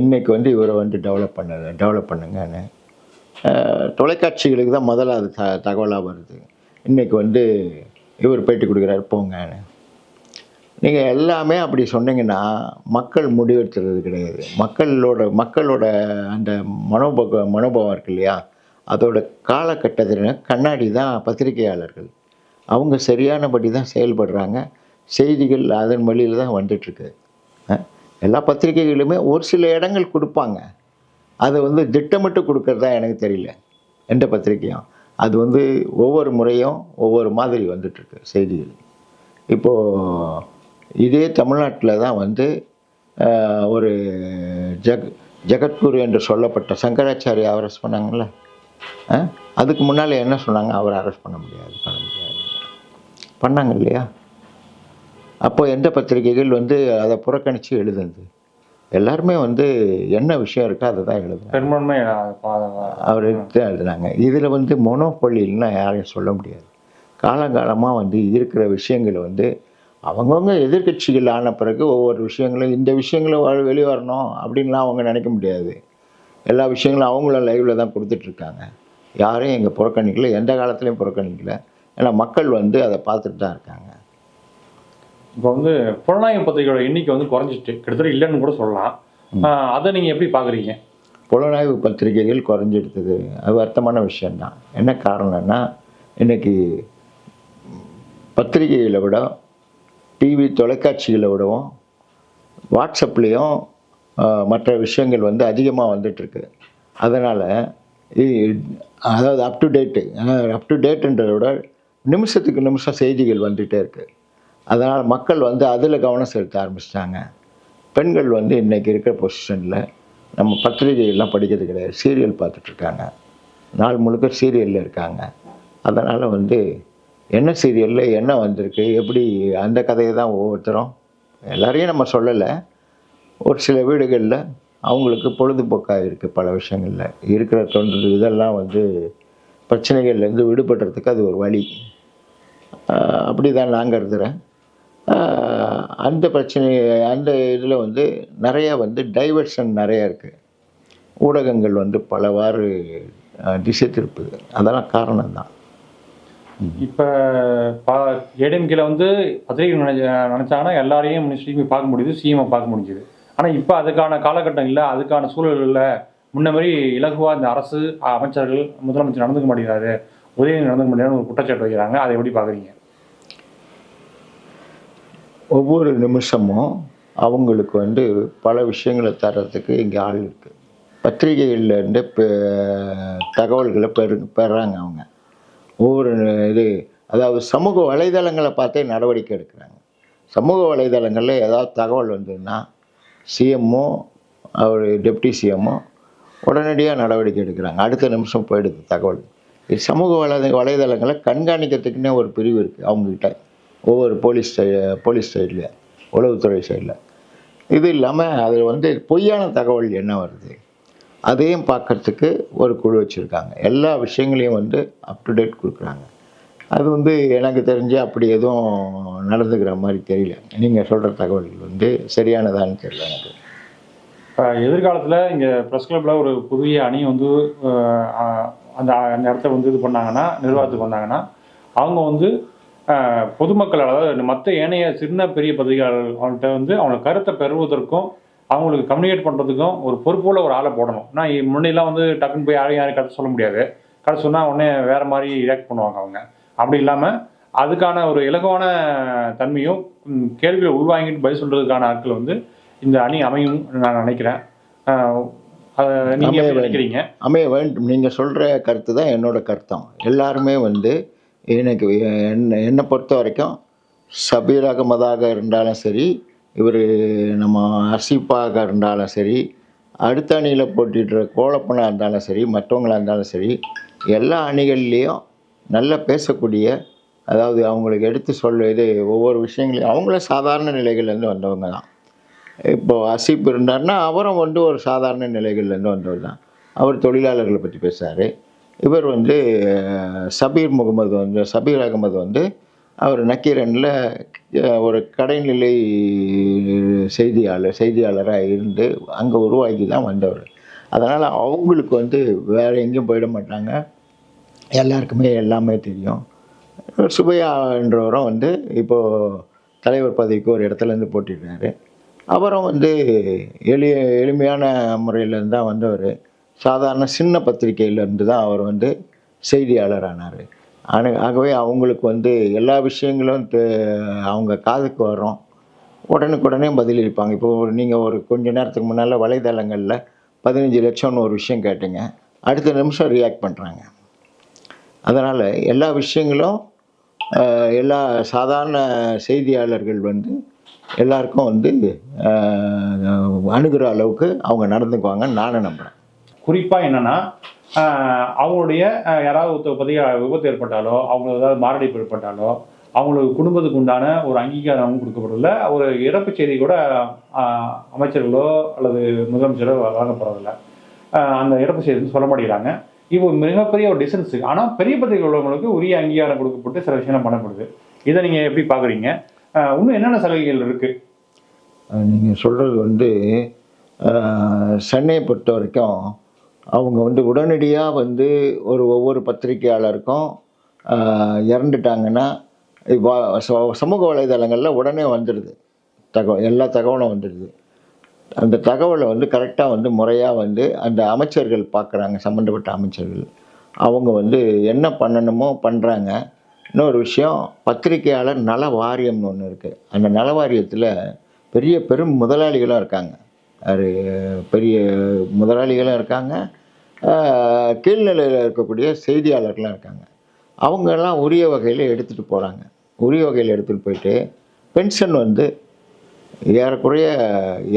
இன்றைக்கி வந்து இவரை வந்து டெவலப் பண்ணுங்கன்னு. தொலைக்காட்சிகளுக்கு தான் முதல்ல அது தகவலாக வருது. இன்றைக்கி வந்து இவர் பேட்டி கொடுக்குறாரு போங்கன்னு. நீங்கள் எல்லாமே அப்படி சொன்னீங்கன்னா மக்கள் முடிவெடுத்துறது கிடையாது. மக்களோட அந்த மனோபாவம் இருக்கு இல்லையா, அதோட காலகட்டத்தில் கண்ணாடி தான் பத்திரிகையாளர்கள். அவங்க சரியானபடி தான் செயல்படுறாங்க. செய்திகள் அதன் வழியில் தான் வந்துட்டுருக்கு. எல்லா பத்திரிகைகளுமே ஒரு சில இடங்கள் கொடுப்பாங்க. அதை வந்து திட்டமிட்டு கொடுக்கறதா எனக்கு தெரியல எந்த பத்திரிகையும். அது வந்து ஒவ்வொரு முறையும் ஒவ்வொரு மாதிரி வந்துட்டுருக்கு செய்திகள். இப்போது இதே தமிழ்நாட்டில் தான் வந்து ஒரு ஜெகத்குரு என்று சொல்லப்பட்ட சங்கராச்சாரியை அரெஸ்ட் பண்ணாங்கள்ல, அதுக்கு முன்னால் என்ன சொன்னாங்க? அவரை அரெஸ்ட் பண்ண முடியாது பண்ணாங்க இல்லையா? அப்போ எந்த பத்திரிகைகள் வந்து அதை புறக்கணித்து எழுதுது? எல்லாருமே வந்து என்ன விஷயம் இருக்கோ அதை தான் எழுதுனாங்க. அவர் எழுதுனாங்க. இதில் வந்து மொனோபொலின்னா யாரையும் சொல்ல முடியாது. காலங்காலமாக வந்து இருக்கிற விஷயங்களை வந்து அவங்கவுங்க எதிர்கட்சிகள் ஆன பிறகு ஒவ்வொரு விஷயங்களும் இந்த விஷயங்களும் வெளிவரணும் அப்படின்லாம் அவங்க நினைக்க முடியாது. எல்லா விஷயங்களும் அவங்களும் லைவில் தான் கொடுத்துட்ருக்காங்க. யாரையும் எங்கள் புறக்கணிக்கல, எந்த காலத்துலேயும் புறக்கணிக்கல. ஏன்னா மக்கள் வந்து அதை பார்த்துட்டு தான் இருக்காங்க. இப்போ வந்து புலனாய்வு பத்திரிகையோட எண்ணிக்கை வந்து குறைஞ்சிட்டு கிட்டத்தட்ட இல்லைன்னு கூட சொல்லலாம். அதை நீங்கள் எப்படி பார்க்குறீங்க? புலனாய்வு பத்திரிகைகள் குறைஞ்செடுத்தது அது வருத்தமான விஷயந்தான். என்ன காரணம்னா, இன்றைக்கி பத்திரிகைகளை விட டிவி தொலைக்காட்சிகளை விடவும் வாட்ஸ்அப்லேயும் மற்ற விஷயங்கள் வந்து அதிகமாக வந்துட்டுருக்கு. அதனால் அதாவது அப் டு டேட்டுன்றதை விட நிமிஷத்துக்கு நிமிஷம் செய்திகள் வந்துகிட்டே இருக்குது. அதனால் மக்கள் வந்து அதில் கவனம் செலுத்த ஆரம்பிச்சிட்டாங்க. பெண்கள் வந்து இன்றைக்கி இருக்கிற பொசிஷனில் நம்ம பத்திரிகையெல்லாம் படிக்கிறது கிடையாது, சீரியல் பார்த்துட்ருக்காங்க. நாள் முழுக்க சீரியலில் இருக்காங்க. அதனால் வந்து என்ன சீரியலில் என்ன வந்திருக்கு, எப்படி அந்த கதையை தான் ஒவ்வொருத்தரும், எல்லாரையும் நம்ம சொல்லலை, ஒரு சில வீடுகளில் அவங்களுக்கு பொழுதுபோக்காக இருக்குது. பல விஷயங்களில் இருக்கிற தொன்று இதெல்லாம் வந்து பிரச்சனைகள்லேருந்து விடுபடுறதுக்கு அது ஒரு வழி. அப்படி தான் நான் கருதுகிறேன். அந்த பிரச்சனை அந்த இதில் வந்து நிறையா வந்து டைவர்ஷன் நிறையா இருக்குது. ஊடகங்கள் வந்து பலவாறு திசை திருப்புது. அதெல்லாம் காரணம்தான். இப்போ ஏடிஎம்கேல வந்து பத்திரிகை நினச்சாங்கன்னா எல்லாரையும் மினிஸ்ட்ரியுமே பார்க்க முடியுது, சிஎம்ஐ பார்க்க முடிஞ்சுது. ஆனால் இப்போ அதுக்கான காலகட்டம் இல்லை, அதுக்கான சூழல் இல்லை. முன்ன மாதிரி இலகுவாக இந்த அரசு அமைச்சர்கள் முதலமைச்சர் நடந்துக்க மாட்டேங்கிறாரு, உதயநிதி நடந்துக்க முடியாதுன்னு ஒரு குற்றச்சாட்டு வைக்கிறாங்க. அதை எப்படி பார்க்குறீங்க? ஒவ்வொரு நிமிஷமும் அவங்களுக்கு வந்து பல விஷயங்களை தர்றதுக்கு இங்கே ஆள் இருக்குது. பத்திரிகைகள்லேருந்து தகவல்களை பெறாங்க அவங்க. ஒவ்வொரு அதாவது சமூக வலைதளங்களை பார்த்தே நடவடிக்கை எடுக்கிறாங்க. சமூக வலைதளங்களில் ஏதாவது தகவல் வந்ததுன்னா சிஎம்மோ அவர் டெப்டி சிஎம்மோ உடனடியாக நடவடிக்கை எடுக்கிறாங்க. அடுத்த நிமிஷம் போயிடுது தகவல். சமூக வலைதளங்களை கண்காணிக்கிறதுக்குன்னே ஒரு பிரிவு இருக்குது அவங்கக்கிட்ட, ஒவ்வொரு போலீஸ் சைடில், உளவுத்துறை சைடில். இது இல்லாமல் அதில் வந்து பொய்யான தகவல் என்ன வருது அதையும் பார்க்குறதுக்கு ஒரு குழு வச்சுருக்காங்க. எல்லா விஷயங்களையும் வந்து அப் டு டேட் கொடுக்குறாங்க. அது வந்து எனக்கு தெரிஞ்சு அப்படி எதுவும் நடந்துக்கிற மாதிரி தெரியல. நீங்கள் சொல்கிற தகவல்கள் வந்து சரியானதான்னு தெரியல எனக்கு. எதிர்காலத்தில் இங்கே ப்ரெஸ் கிளப்பில் ஒரு புதிய அணி வந்து அந்த அந்த இடத்த வந்து இது பண்ணாங்கன்னா, நிர்வாகத்துக்கு வந்தாங்கன்னா, அவங்க வந்து பொதுமக்கள், அதாவது மற்ற ஏனைய சின்ன பெரிய பத்திரிகையாளர்கள் அவங்கள்ட்ட வந்து அவங்க கருத்தை பெறுவதற்கும் அவங்களுக்கு கம்யூனிகேட் பண்ணுறதுக்கும் ஒரு பொறுப்புள்ள ஒரு ஆளை போடணும். ஆனால் முன்னெல்லாம் வந்து டக்குன்னு போய் யாரையும் கருத்து சொல்ல முடியாது. கருத்து சொன்னால் உடனே வேறு மாதிரி ரியாக்ட் பண்ணுவாங்க அவங்க. அப்படி இல்லாமல் அதுக்கான ஒரு இலகுவான தன்மையும் கேள்வியை உள்வாங்கிட்டு பதில் சொல்கிறதுக்கான ஆட்கள் வந்து இந்த அணி அமையும் நான் நினைக்கிறேன். நீங்கள் நினைக்கிறீங்க? அமைய வேண்டும். நீங்கள் சொல்கிற கருத்து தான் என்னோட கருத்தம். எல்லாருமே வந்து எனக்கு என்னை பொறுத்த வரைக்கும் சபீர் அகமதாக இருந்தாலும் சரி, இவர் நம்ம அசிப்பாக இருந்தாலும் சரி, அடுத்த அணியில் போட்டிடுற கோலப்பனாக இருந்தாலும் சரி, மற்றவங்களாக இருந்தாலும் சரி, எல்லா அணிகள்லேயும் நல்லா பேசக்கூடிய, அதாவது அவங்களுக்கு எடுத்து சொல்வது ஒவ்வொரு விஷயங்களையும் அவங்களும் சாதாரண நிலைகள்லேருந்து வந்தவங்க தான். இப்போது அசிப் இருந்தார்னா அவரும் வந்து ஒரு சாதாரண நிலைகள்லேருந்து வந்தவர் தான். அவர் தொழிலாளர்களை பற்றி பேசுகிறார். இவர் வந்து சபீர் அகமது வந்து அவர் நக்கீரனில் ஒரு கடைநிலை செய்தியாளராக இருந்து அங்கே உருவாக்கி தான் வந்தவர். அதனால் அவங்களுக்கு வந்து வேறு எங்கேயும் போயிட மாட்டாங்க. எல்லாருக்குமே எல்லாமே தெரியும். சுபையா என்றவரும் வந்து இப்போது தலைவர் பதவிக்கு ஒரு இடத்துலேருந்து போட்டிடுறாரு. அவரும் வந்து எளிமையான முறையிலேருந்து தான் வந்தவர். சாதாரண சின்ன பத்திரிகையிலேருந்து தான் அவர் வந்து செய்தியாளர் ஆனார். ஆகவே அவங்களுக்கு வந்து எல்லா விஷயங்களும் அவங்க காதுக்கு வரும், உடனுக்குடனே பதிலளிப்பாங்க. இப்போது நீங்கள் ஒரு கொஞ்ச நேரத்துக்கு முன்னால் வலைதளங்களில் 15 லட்சம்னு ஒரு விஷயம் கேட்டீங்க, அடுத்த நிமிஷம் ரியாக்ட் பண்ணுறாங்க. அதனால் எல்லா விஷயங்களும் எல்லா சாதாரண செய்தியாளர்கள் வந்து எல்லாருக்கும் வந்து அணுகிற அளவுக்கு அவங்க நடந்துக்குவாங்கன்னு நானும் நம்புகிறேன். குறிப்பாக என்னென்னா, அவங்களுடைய யாராவது விபத்து ஏற்பட்டாலோ, அவங்களுக்கு ஏதாவது மாரடைப்பு ஏற்பட்டாலோ, அவங்களுக்கு குடும்பத்துக்கு உண்டான ஒரு அங்கீகாரம் கொடுக்கப்படல. ஒரு இறப்பு செய்தி கூட அமைச்சர்களோ அல்லது முதலமைச்சரோ வழங்கப்படுறதில்ல. அந்த இறப்பு செய்தி சொல்ல மாட்டேங்கிறாங்க. இப்போ மிகப்பெரிய ஒரு டிஸ்டன்ஸு. ஆனால் பெரிய பத்திரிகை உள்ளவங்களுக்கு உரிய அங்கீகாரம் கொடுக்கப்பட்டு சில விஷயங்கள் பண்ணப்படுது. இதை நீங்கள் எப்படி பார்க்குறீங்க? இன்னும் என்னென்ன சலுகைகள் இருக்குது? நீங்கள் சொல்கிறது வந்து சென்னையை பொறுத்த வரைக்கும் அவங்க வந்து உடனடியாக வந்து ஒவ்வொரு பத்திரிகையாளருக்கும் இறந்துட்டாங்கன்னா சமூக வலைதளங்களில் உடனே வந்துடுது, எல்லா தகவலும் வந்துடுது. அந்த தகவலை வந்து கரெக்டாக வந்து முறையாக வந்து அந்த அமைச்சர்கள் பார்க்குறாங்க, சம்மந்தப்பட்ட அமைச்சர்கள். அவங்க வந்து என்ன பண்ணணுமோ பண்ணுறாங்க. இன்னொரு விஷயம், பத்திரிகையாளர் நல வாரியம்னு ஒன்று இருக்குது. அந்த நல வாரியத்தில் பெரும் முதலாளிகளும் இருக்காங்க. அது பெரிய முதலாளிகளும் இருக்காங்க, கீழ்நிலையில் இருக்கக்கூடிய செய்தியாளர்களும் இருக்காங்க. அவங்கெல்லாம் உரிய வகையில் எடுத்துகிட்டு போகிறாங்க. உரிய வகையில் எடுத்துகிட்டு போயிட்டு பென்ஷன் வந்து ஏறக்குறைய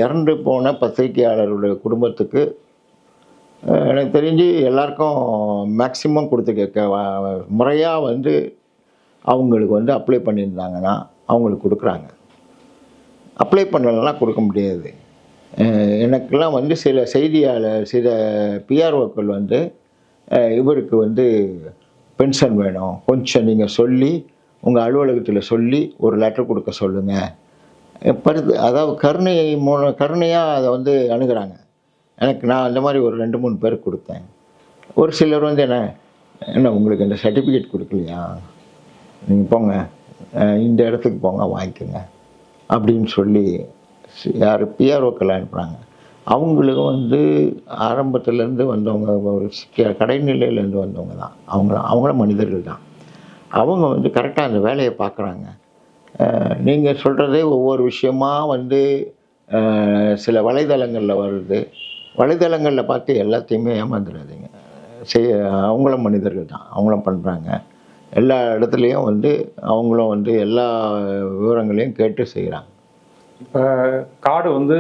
இறந்து போன பத்திரிகையாளருடைய குடும்பத்துக்கு எனக்கு தெரிஞ்சு எல்லாருக்கும் மேக்சிமம் கொடுத்து முறையாக வந்து அவங்களுக்கு வந்து அப்ளை பண்ணியிருந்தாங்கன்னா அவங்களுக்கு கொடுக்குறாங்க. அப்ளை பண்ணலைன்னா கொடுக்க முடியாது. எனக்கெல்லாம் வந்து சில பிஆர்ஓக்கள் வந்து இவருக்கு வந்து பென்ஷன் வேணும், கொஞ்சம் நீங்கள் சொல்லி உங்கள் அலுவலகத்தில் சொல்லி ஒரு லெட்டர் கொடுக்க சொல்லுங்கள், அதாவது கருணையாக அதை வந்து அணுகுறாங்க. நான் அந்த மாதிரி ஒரு 2-3 பேர் கொடுத்தேன். ஒரு சிலர் வந்து என்ன உங்களுக்கு இந்த சர்டிஃபிகேட் கொடுக்கலையா, நீங்கள் போங்க இந்த இடத்துக்கு போங்க வாங்கிக்கோங்க அப்படின்னு சொல்லி யார் பிஆர்ஓக்கள் அனுப்புகிறாங்க. அவங்களுக்கும் வந்து ஆரம்பத்துலேருந்து வந்தவங்க, ஒரு கடைநிலையிலேருந்து வந்தவங்க தான். அவங்களும் மனிதர்கள் தான். அவங்க வந்து கரெக்டாக அந்த வேலையை பார்க்குறாங்க. நீங்கள் சொல்கிறதே ஒவ்வொரு விஷயமாக வந்து சில வலைதளங்களில் வருது. வலைதளங்களில் பார்த்து எல்லாத்தையுமே ஏமாந்துடாதீங்க. அவங்களும் மனிதர்கள் தான், அவங்களும் பண்ணுறாங்க. எல்லா இடத்துலையும் வந்து அவங்களும் வந்து எல்லா விவரங்களையும் கேட்டு செய்கிறாங்க. இப்போ கார்டு வந்து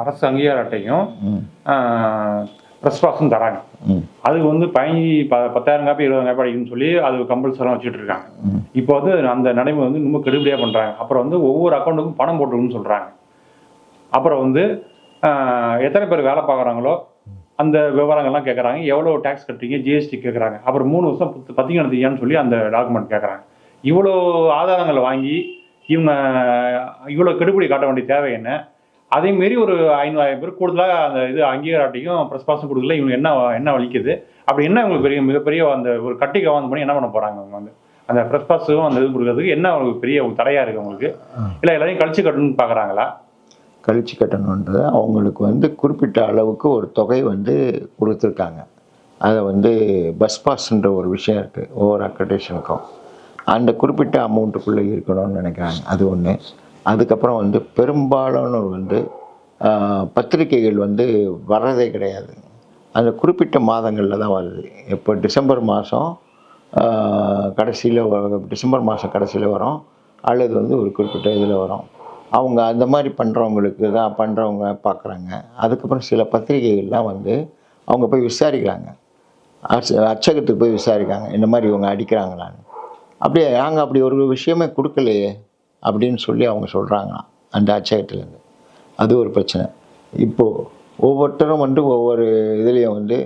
அரசு அங்கீகார அட்டையும் ப்ரெஸ் பாஸும் தராங்க. அதுக்கு வந்து 10,000 காப்பி 20,000 காப்பி அடிக்குன்னு சொல்லி அது கம்பல்சரியாக வச்சுட்டு இருக்காங்க. இப்போ வந்து அந்த நடைமுறை வந்து ரொம்ப கெடுபடியாக பண்ணுறாங்க. அப்புறம் வந்து ஒவ்வொரு அக்கௌண்ட்டுக்கும் பணம் போட்டுருக்குன்னு சொல்கிறாங்க. அப்புறம் வந்து எத்தனை பேர் வேலை பார்க்குறாங்களோ அந்த விவரங்கள்லாம் கேட்குறாங்க. எவ்வளோ டேக்ஸ் கட்டுறீங்க, ஜிஎஸ்டி கேட்குறாங்க. அப்புறம் 3 வருஷம் பத்திரிகை நடத்தியான்னு சொல்லி அந்த டாக்குமெண்ட் கேட்குறாங்க. இவ்வளோ ஆதாரங்களை வாங்கி இவங்க இவ்வளோ கெடுபடி காட்ட வேண்டிய தேவை என்ன? அதேமாரி ஒரு 500,000 பேர் கூடுதலாக அந்த இது அங்கீகார அட்டையும் ப்ரெஸ் பாஸும் கொடுக்கல. இவங்க என்ன வலிக்குது? அப்படி என்ன இவங்களுக்கு மிகப்பெரிய அந்த ஒரு கட்டி கவர்ந்து பண்ணி என்ன பண்ண போகிறாங்க? அவங்க வந்து அந்த ப்ரெஸ் பாஸும் அந்த இது கொடுக்கறதுக்கு என்ன அவங்களுக்கு பெரிய தடையாக இருக்குது அவங்களுக்கு? இல்லை எல்லாரையும் கழிச்சு கட்டணும்னு பார்க்குறாங்களா? கழிச்சு கட்டணுன்றது அவங்களுக்கு வந்து குறிப்பிட்ட அளவுக்கு ஒரு தொகை வந்து கொடுத்துருக்காங்க. அதை வந்து பஸ் பாஸ்ன்ற ஒரு விஷயம் இருக்குது ஒவ்வொரு அக்ரெடிஷனுக்கும். அந்த குறிப்பிட்ட அமௌண்ட்டுக்குள்ளே இருக்கணும்னு நினைக்கிறாங்க. அது ஒன்று. அதுக்கப்புறம் வந்து பெரும்பாலானோர் வந்து பத்திரிகைகள் வந்து வர்றதே கிடையாது. அந்த குறிப்பிட்ட மாதங்களில் தான் வருது. இப்போ டிசம்பர் மாதம் கடைசியில் வரும், அல்லது வந்து ஒரு குறிப்பிட்ட இதில் வரும். அவங்க அந்த மாதிரி பண்ணுறவங்க பார்க்குறாங்க. அதுக்கப்புறம் சில பத்திரிகைகள்லாம் வந்து அவங்க போய் விசாரிக்கிறாங்க, அச்சகத்துக்கு போய் விசாரிக்காங்க, இந்த மாதிரி இவங்க அடிக்கிறாங்களான்னு. அப்படியே நாங்கள் அப்படி ஒரு விஷயமே கொடுக்கலையே அப்படின்னு சொல்லி அவங்க சொல்கிறாங்களாம் அந்த அச்சகத்துலேருந்து. அது ஒரு பிரச்சனை. இப்போது ஒவ்வொருத்தரும் வந்து ஒவ்வொரு இதுலேயும் வந்து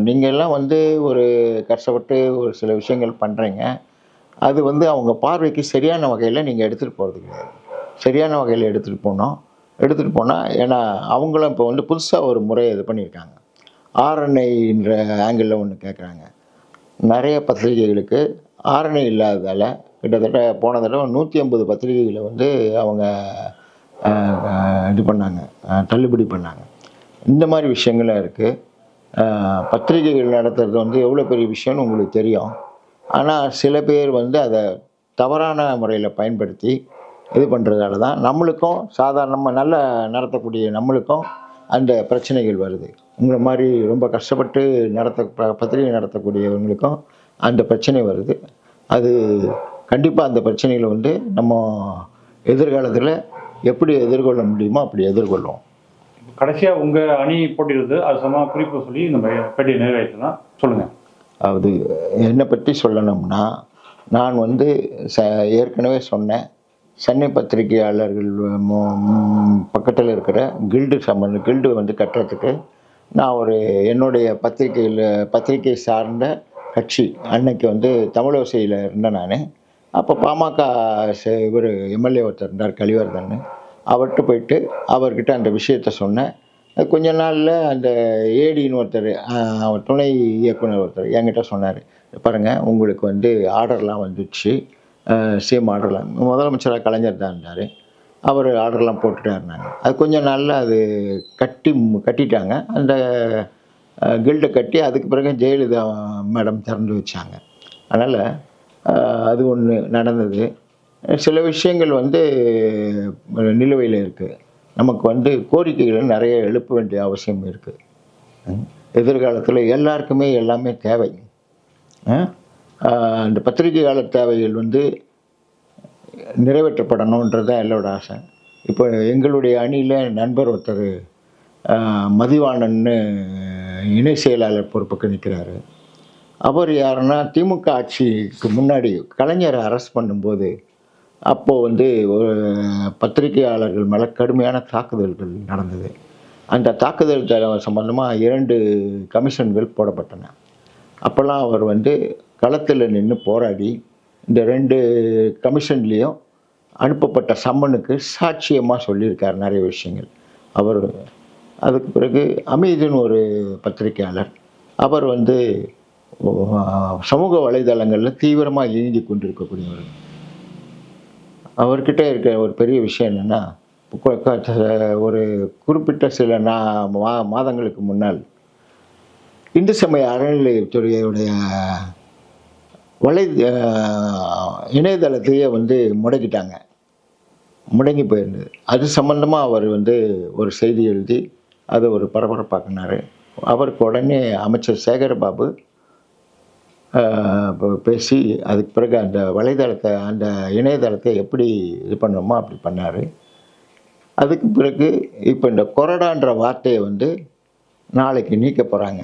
நீங்கள் எல்லாம் வந்து ஒரு கஷ்டப்பட்டு ஒரு சில விஷயங்கள் பண்ணுறீங்க. அது வந்து அவங்க பார்வைக்கு சரியான வகையில் நீங்கள் எடுத்துகிட்டு போகிறது கிடையாது. சரியான வகையில் எடுத்துகிட்டு போனால் ஏன்னா அவங்களும் இப்போ வந்து புதுசாக ஒரு முறையை இது பண்ணியிருக்காங்க. ஆர்என்ஐன்ற ஆங்கிளில் ஒன்று கேட்குறாங்க. நிறைய பத்திரிகைகளுக்கு ஆர்என்ஐ இல்லாததால் கிட்டத்தட்ட போன தடவை 150 பத்திரிகைகளை வந்து அவங்க இது பண்ணாங்க, தள்ளுபடி பண்ணாங்க. இந்த மாதிரி விஷயங்களும் இருக்குது. பத்திரிகைகள் நடத்துறது வந்து எவ்வளோ பெரிய விஷயம்னு உங்களுக்கு தெரியும். ஆனால் சில பேர் வந்து அதை தவறான முறையில் பயன்படுத்தி இது பண்ணுறதால தான் நம்மளுக்கும் சாதாரணமாக நல்லா நடத்தக்கூடிய நம்மளுக்கும் அந்த பிரச்சனைகள் வருது. உங்களை மாதிரி ரொம்ப கஷ்டப்பட்டு பத்திரிகை நடத்தக்கூடியவங்களுக்கும் அந்த பிரச்சனை வருது. அது கண்டிப்பாக அந்த பிரச்சனைகளை வந்து நம்ம எதிர்காலத்தில் எப்படி எதிர்கொள்ள முடியுமோ அப்படி எதிர்கொள்வோம். கடைசியாக உங்கள் அணி போட்டிடுறது அது சமமாக குறிப்பு சொல்லி நம்ம பேட்டியை நிறைவேற்றலாம், சொல்லுங்கள். அது என்னை பற்றி சொல்லணும்னா, நான் வந்து ஏற்கனவே சொன்னேன், சென்னை பத்திரிகையாளர்கள் பக்கத்தில் இருக்கிற கில்டு வந்து கட்டுறதுக்கு நான் என்னுடைய பத்திரிகை சார்ந்த கட்சி அன்னைக்கு வந்து தமிழோசையில் இருந்தேன் நான். அப்போ பாமக இவர் எம்எல்ஏ ஒருத்தர் இருந்தார், கலிவர்தன். அவர்கிட்ட போயிட்டு அவர்கிட்ட அந்த விஷயத்த சொன்னேன். கொஞ்ச நாளில் அந்த ஏடின்னு ஒருத்தர், துணை இயக்குனர் ஒருத்தர் என்கிட்ட சொன்னார், பாருங்கள் உங்களுக்கு வந்து ஆர்டர்லாம் வந்துடுச்சு, சேம் ஆர்டர்லாம் முதலமைச்சராக கலைஞர் தான் இருந்தார், அவர் ஆர்டர்லாம் போட்டுட்டாருனாங்க. அது கொஞ்சம் நாளில் அது கட்டிட்டாங்க. அந்த கில்டை கட்டி அதுக்கு பிறகு ஜெயலலிதா மேடம் திறந்து வச்சாங்க. அதனால் அது ஒன்று நடந்தது. சில விஷயங்கள் வந்து நிலுவையில் இருக்குது. நமக்கு வந்து கோரிக்கைகளை நிறைய எழுப்ப வேண்டிய அவசியம் இருக்குது. எதிர்காலத்தில் எல்லாருக்குமே எல்லாமே தேவை. அந்த பத்திரிகையாளர் தேவைகள் வந்து நிறைவேற்றப்படணுன்றது தான் எல்லோட ஆசை. இப்போ எங்களுடைய அணியில் நண்பர் ஒருத்தர் மதிவாணன்னு இணை செயலாளர் பொறுப்புக்கு நிற்கிறாரு. அவர் யாருன்னா திமுக ஆட்சிக்கு முன்னாடி கலைஞரை அரெஸ்ட் பண்ணும்போது அப்போது வந்து ஒரு பத்திரிகையாளர்கள் மேலே கடுமையான தாக்குதல்கள் நடந்தது. அந்த தாக்குதல் சம்பந்தமாக 2 கமிஷன்கள் போடப்பட்டன. அப்போல்லாம் அவர் வந்து களத்தில் நின்று போராடி இந்த 2 கமிஷன்லேயும் அனுப்பப்பட்ட சம்மனுக்கு சாட்சியமாக சொல்லியிருக்கார் நிறைய விஷயங்கள். அவர் அதுக்கு பிறகு அமீதுன்னு ஒரு பத்திரிகையாளர், அவர் வந்து சமூக வலைதளங்களில் தீவிரமாக இயங்கி கொண்டிருக்கக்கூடியவர். அவர்கிட்ட இருக்க ஒரு பெரிய விஷயம் என்னென்னா, ஒரு குறிப்பிட்ட சில மாதங்களுக்கு முன்னால் இந்து சமய அறநிலையத்துறையுடைய இணையதளத்தையே வந்து முடங்கி போயிருந்தது. அது சம்பந்தமாக அவர் வந்து ஒரு செய்தி எழுதி அதை ஒரு பரபரப்பாக்கினார். அவருக்கு உடனே அமைச்சர் சேகர்பாபு பேசி அதுக்கு பிறகு அந்த அந்த இணையதளத்தை எப்படி இது பண்ணணுமோ அப்படி பண்ணார். அதுக்கு பிறகு இப்போ இந்த கொறடான்ற வார்த்தையை வந்து நாளைக்கு நீக்க போகிறாங்க.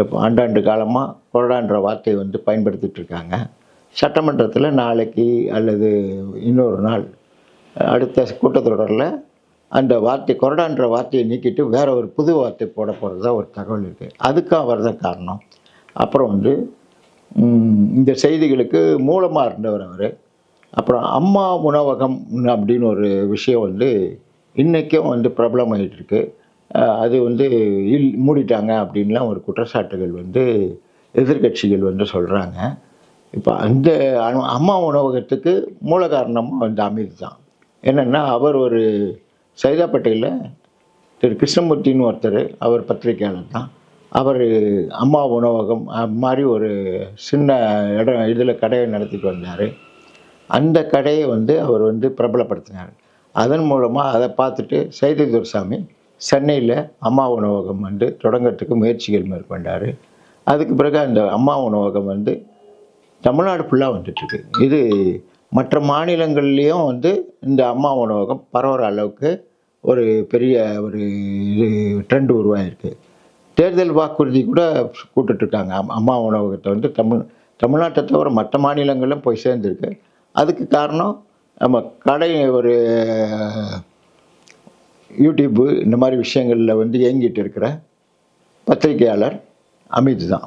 இப்போ ஆண்டாண்டு காலமாக கொறடான்ற வார்த்தையை வந்து பயன்படுத்திகிட்டு இருக்காங்க. சட்டமன்றத்தில் நாளைக்கு அல்லது இன்னொரு நாள் அடுத்த கூட்டத்தொடரில் அந்த கொறடான்ற வார்த்தையை நீக்கிட்டு வேற ஒரு புது வார்த்தை போட போகிறதா ஒரு தகவல் இருக்குது. அதுக்கும் அவர் தான் காரணம். அப்புறம் வந்து இந்த செய்திகளுக்கு மூலமாக இருந்தவர் அவர். அப்புறம் அம்மா உணவகம் அப்படின்னு ஒரு விஷயம் வந்து இன்றைக்கும் வந்து பிரபலமாகிட்டு இருக்கு. அது வந்து மூடிட்டாங்க அப்படின்லாம் ஒரு குற்றச்சாட்டுகள் வந்து எதிர்கட்சிகள் வந்து சொல்கிறாங்க. இப்போ அந்த அம்மா உணவகத்துக்கு மூல காரணமாக வந்து அமீது தான். என்னென்னா அவர் ஒரு சைதாப்பேட்டையில் திரு கிருஷ்ணமூர்த்தின்னு ஒருத்தர், அவர் பத்திரிகையாளர் தான். அவர் அம்மா உணவகம் மாதிரி ஒரு சின்ன இதில் கடையை நடத்திட்டு வந்தார். அந்த கடையை வந்து அவர் வந்து பிரபலப்படுத்தினார். அதன் மூலமாக அதை பார்த்துட்டு சைதை துரைசாமி சென்னையில் அம்மா உணவகம் வந்து தொடங்கிறதுக்கு முயற்சிகள் மேற்கொண்டார். அதுக்கு பிறகு அந்த அம்மா உணவகம் வந்து தமிழ்நாடு ஃபுல்லாக வந்துட்டுருக்கு. இது மற்ற மாநிலங்கள்லேயும் வந்து இந்த அம்மா உணவகம் பரவுற அளவுக்கு ஒரு பெரிய ஒரு இது ட்ரெண்ட் உருவாகிருக்கு. தேர்தல் வாக்குறுதி கூட கூட்டுட்ருக்காங்க. அம்மா உணவகத்தை வந்து தமிழ்நாட்டை தவிர மற்ற மாநிலங்களும் போய் சேர்ந்துருக்கு. அதுக்கு காரணம் நம்ம கடை ஒரு யூடியூப்பு இந்த மாதிரி விஷயங்களில் வந்து இயங்கிட்டு இருக்கிற பத்திரிகையாளர் அமீது தான்.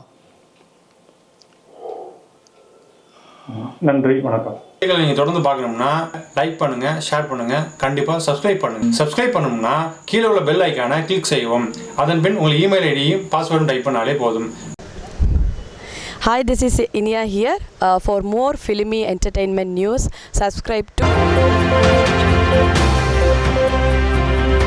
நன்றி, வணக்கம். நீங்கள் தொடர்ந்து பார்க்கணும்னா லைக் பண்ணுங்கள், ஷேர் பண்ணுங்கள், கண்டிப்பாக சப்ஸ்கிரைப் பண்ணுங்கள். சப்ஸ்கிரைப் பண்ணணும்னா கீழே உள்ள பெல் ஐக்கானை கிளிக் செய்யவும். அதன் பின் உங்கள் இமெயில் ஐடியும் பாஸ்வேர்டும் டைப் பண்ணாலே போதும். Hi, this is Inia here. For more filmy entertainment news, subscribe to